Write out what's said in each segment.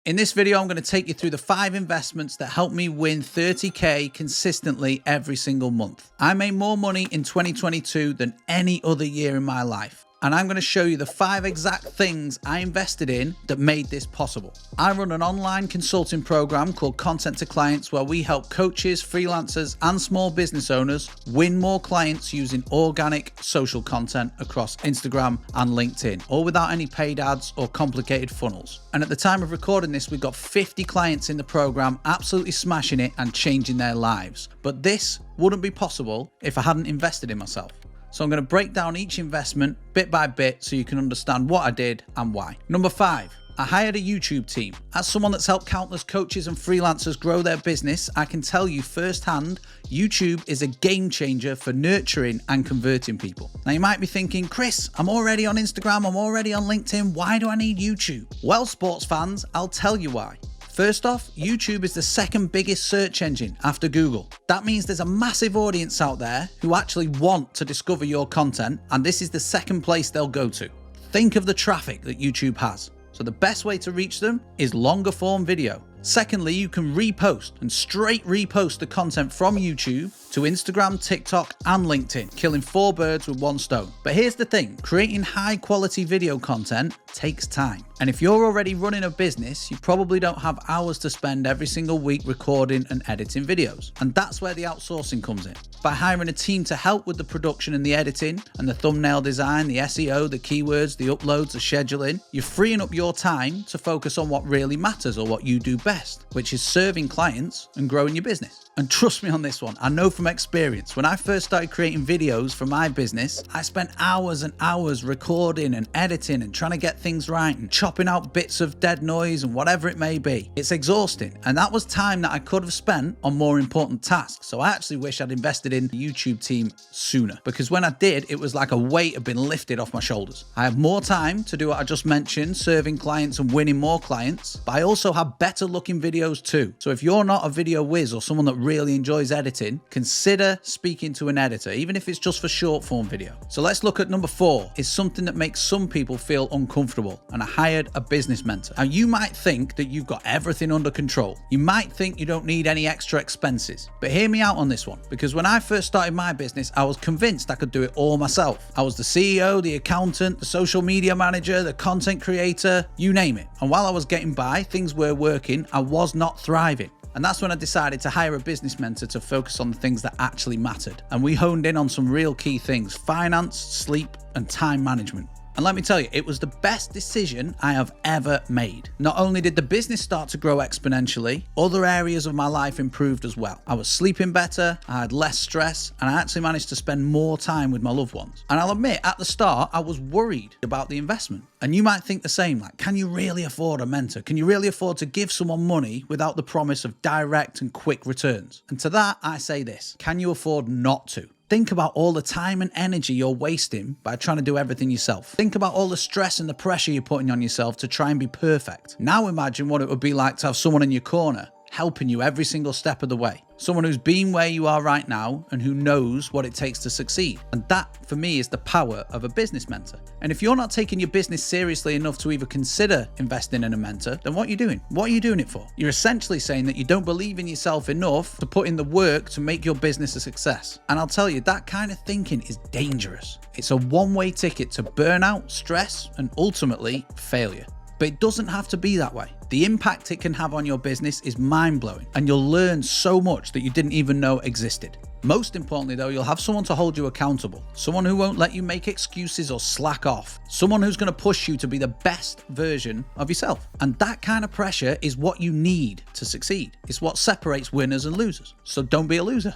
In this video, I'm going to take you through the 5 investments that help me win 30K consistently every single month. I made more money in 2022 than any other year in my life. And I'm going to show you the 5 exact things I invested in that made this possible. I run an online consulting program called Content to Clients, where we help coaches, freelancers, and small business owners win more clients using organic social content across Instagram and LinkedIn, all without any paid ads or complicated funnels. And at the time of recording this, we've got 50 clients in the program absolutely smashing it and changing their lives. But this wouldn't be possible if I hadn't invested in myself. So I'm going to break down each investment bit by bit so you can understand what I did and why. Number 5, I hired a YouTube team. As someone that's helped countless coaches and freelancers grow their business, I can tell you firsthand, YouTube is a game changer for nurturing and converting people. Now you might be thinking, Chris, I'm already on Instagram, I'm already on LinkedIn, why do I need YouTube? Well, sports fans, I'll tell you why. First off, YouTube is the second biggest search engine after Google. That means there's a massive audience out there who actually want to discover your content, and this is the second place they'll go to. Think of the traffic that YouTube has. So the best way to reach them is longer form video. Secondly, you can repost and straight repost the content from YouTube to Instagram, TikTok, and LinkedIn, killing 4 birds with 1 stone. But here's the thing, creating high quality video content takes time. And if you're already running a business, you probably don't have hours to spend every single week recording and editing videos. And that's where the outsourcing comes in. By hiring a team to help with the production and the editing and the thumbnail design, the SEO, the keywords, the uploads, the scheduling, you're freeing up your time to focus on what really matters or what you do best, which is serving clients and growing your business. And trust me on this one, I know from experience, when I first started creating videos for my business, I spent hours and hours recording and editing and trying to get things right and chopping out bits of dead noise and whatever it may be. It's exhausting, and that was time that I could have spent on more important tasks. So I actually wish I'd invested in the YouTube team sooner, because when I did, it was like a weight had been lifted off my shoulders. I have more time to do what I just mentioned, serving clients and winning more clients, but I also have better looking videos too. So if you're not a video whiz or someone that really enjoys editing, consider speaking to an editor, even if it's just for short form video. So let's look at number 4. It's something that makes some people feel uncomfortable, and I hired a business mentor. Now you might think that you've got everything under control. You might think you don't need any extra expenses, but hear me out on this one, because when I first started my business, I was convinced I could do it all myself. I was the CEO, the accountant, the social media manager, the content creator, you name it. And while I was getting by, things were working, I was not thriving. And that's when I decided to hire a business mentor to focus on the things that actually mattered. And we honed in on some real key things: finance, sleep, and time management. And let me tell you, it was the best decision I have ever made. Not only did the business start to grow exponentially, other areas of my life improved as well. I was sleeping better, I had less stress, and I actually managed to spend more time with my loved ones. And I'll admit, at the start, I was worried about the investment. And you might think the same, like, can you really afford a mentor? Can you really afford to give someone money without the promise of direct and quick returns? And to that, I say this: can you afford not to? Think about all the time and energy you're wasting by trying to do everything yourself. Think about all the stress and the pressure you're putting on yourself to try and be perfect. Now imagine what it would be like to have someone in your corner helping you every single step of the way. Someone who's been where you are right now and who knows what it takes to succeed. And that, for me, is the power of a business mentor. And if you're not taking your business seriously enough to even consider investing in a mentor, then what are you doing? What are you doing it for? You're essentially saying that you don't believe in yourself enough to put in the work to make your business a success. And I'll tell you, that kind of thinking is dangerous. It's a one-way ticket to burnout, stress, and ultimately failure. But it doesn't have to be that way. The impact it can have on your business is mind-blowing, and you'll learn so much that you didn't even know existed. Most importantly though, you'll have someone to hold you accountable, someone who won't let you make excuses or slack off, someone who's going to push you to be the best version of yourself. And that kind of pressure is what you need to succeed. It's what separates winners and losers. So don't be a loser.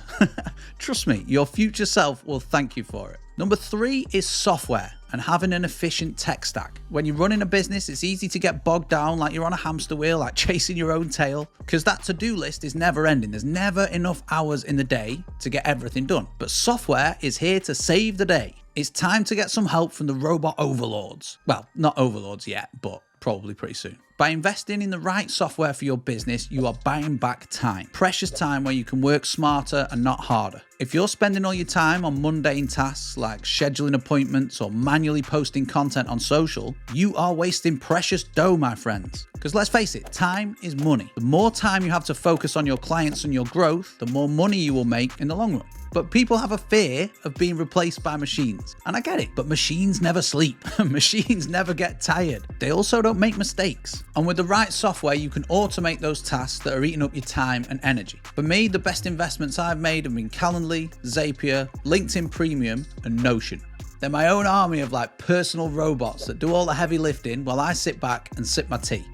Trust me, your future self will thank you for it. Number 3 is software and having an efficient tech stack. When you're running a business, it's easy to get bogged down like you're on a hamster wheel, like chasing your own tail, because that to-do list is never ending. There's never enough hours in the day to get everything done. But software is here to save the day. It's time to get some help from the robot overlords. Well, not overlords yet, but probably pretty soon. By investing in the right software for your business, you are buying back time. Precious time where you can work smarter and not harder. If you're spending all your time on mundane tasks like scheduling appointments or manually posting content on social, you are wasting precious dough, my friends. Because let's face it, time is money. The more time you have to focus on your clients and your growth, the more money you will make in the long run. But people have a fear of being replaced by machines. And I get it, but machines never sleep. Machines never get tired. They also don't make mistakes. And with the right software, you can automate those tasks that are eating up your time and energy. For me, the best investments I've made have been Calendly, Zapier, LinkedIn Premium, and Notion. They're my own army of like personal robots that do all the heavy lifting while I sit back and sip my tea.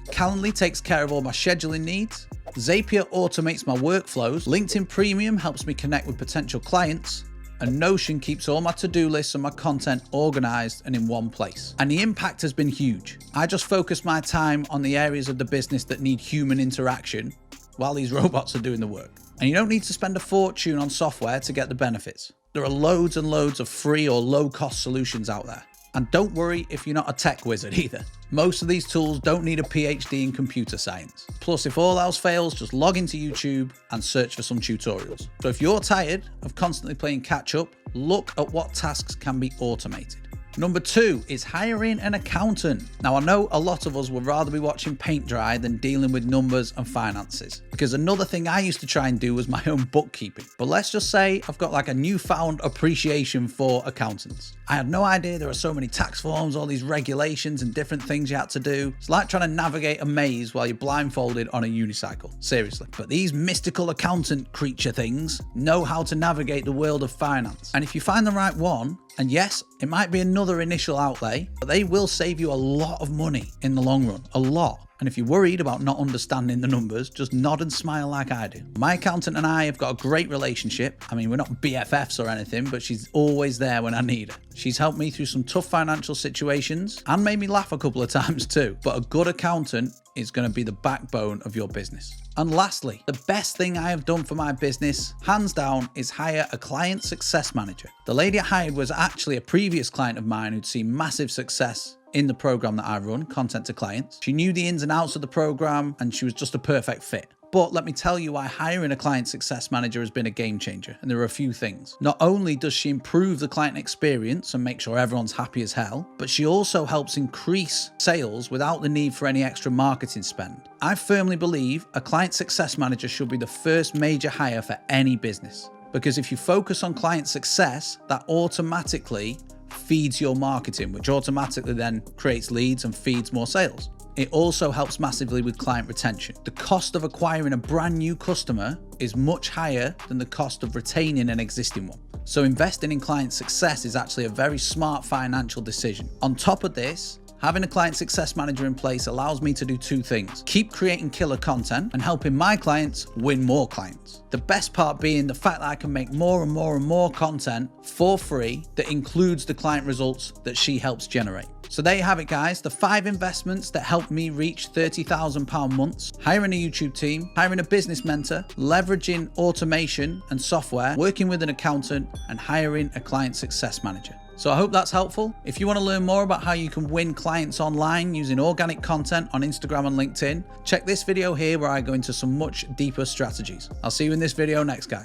Calendly takes care of all my scheduling needs. Zapier automates my workflows. LinkedIn Premium helps me connect with potential clients. And Notion keeps all my to-do lists and my content organized and in one place. And the impact has been huge. I just focus my time on the areas of the business that need human interaction while these robots are doing the work. And you don't need to spend a fortune on software to get the benefits. There are loads and loads of free or low-cost solutions out there. And don't worry if you're not a tech wizard either. Most of these tools don't need a PhD in computer science. Plus, if all else fails, just log into YouTube and search for some tutorials. So if you're tired of constantly playing catch up, look at what tasks can be automated. Number 2 is hiring an accountant. Now, I know a lot of us would rather be watching paint dry than dealing with numbers and finances, because another thing I used to try and do was my own bookkeeping. But let's just say I've got like a newfound appreciation for accountants. I had no idea there are so many tax forms, all these regulations and different things you had to do. It's like trying to navigate a maze while you're blindfolded on a unicycle. Seriously. But these mystical accountant creature things know how to navigate the world of finance. And if you find the right one, and yes, it might be another initial outlay, but they will save you a lot of money in the long run, a lot. And if you're worried about not understanding the numbers, just nod and smile like I do. My accountant and I have got a great relationship. I mean, we're not BFFs or anything, but she's always there when I need her. She's helped me through some tough financial situations and made me laugh a couple of times too. But a good accountant is going to be the backbone of your business. And lastly, the best thing I have done for my business, hands down, is hire a client success manager. The lady I hired was actually a previous client of mine who'd seen massive success in the program that I run, Content to Clients. She knew the ins and outs of the program and she was just a perfect fit. But let me tell you why hiring a client success manager has been a game changer. And there are a few things. Not only does she improve the client experience and make sure everyone's happy as hell, but she also helps increase sales without the need for any extra marketing spend. I firmly believe a client success manager should be the first major hire for any business. Because if you focus on client success, that automatically feeds your marketing, which automatically then creates leads and feeds more sales. It also helps massively with client retention. The cost of acquiring a brand new customer is much higher than the cost of retaining an existing one. So investing in client success is actually a very smart financial decision. On top of this, having a client success manager in place allows me to do two things: keep creating killer content and helping my clients win more clients. The best part being the fact that I can make more and more and more content for free that includes the client results that she helps generate. So there you have it, guys. The 5 investments that helped me reach £30,000 months: hiring a YouTube team, hiring a business mentor, leveraging automation and software, working with an accountant, and hiring a client success manager. So I hope that's helpful. If you want to learn more about how you can win clients online using organic content on Instagram and LinkedIn, check this video here where I go into some much deeper strategies. I'll see you in this video next, guys.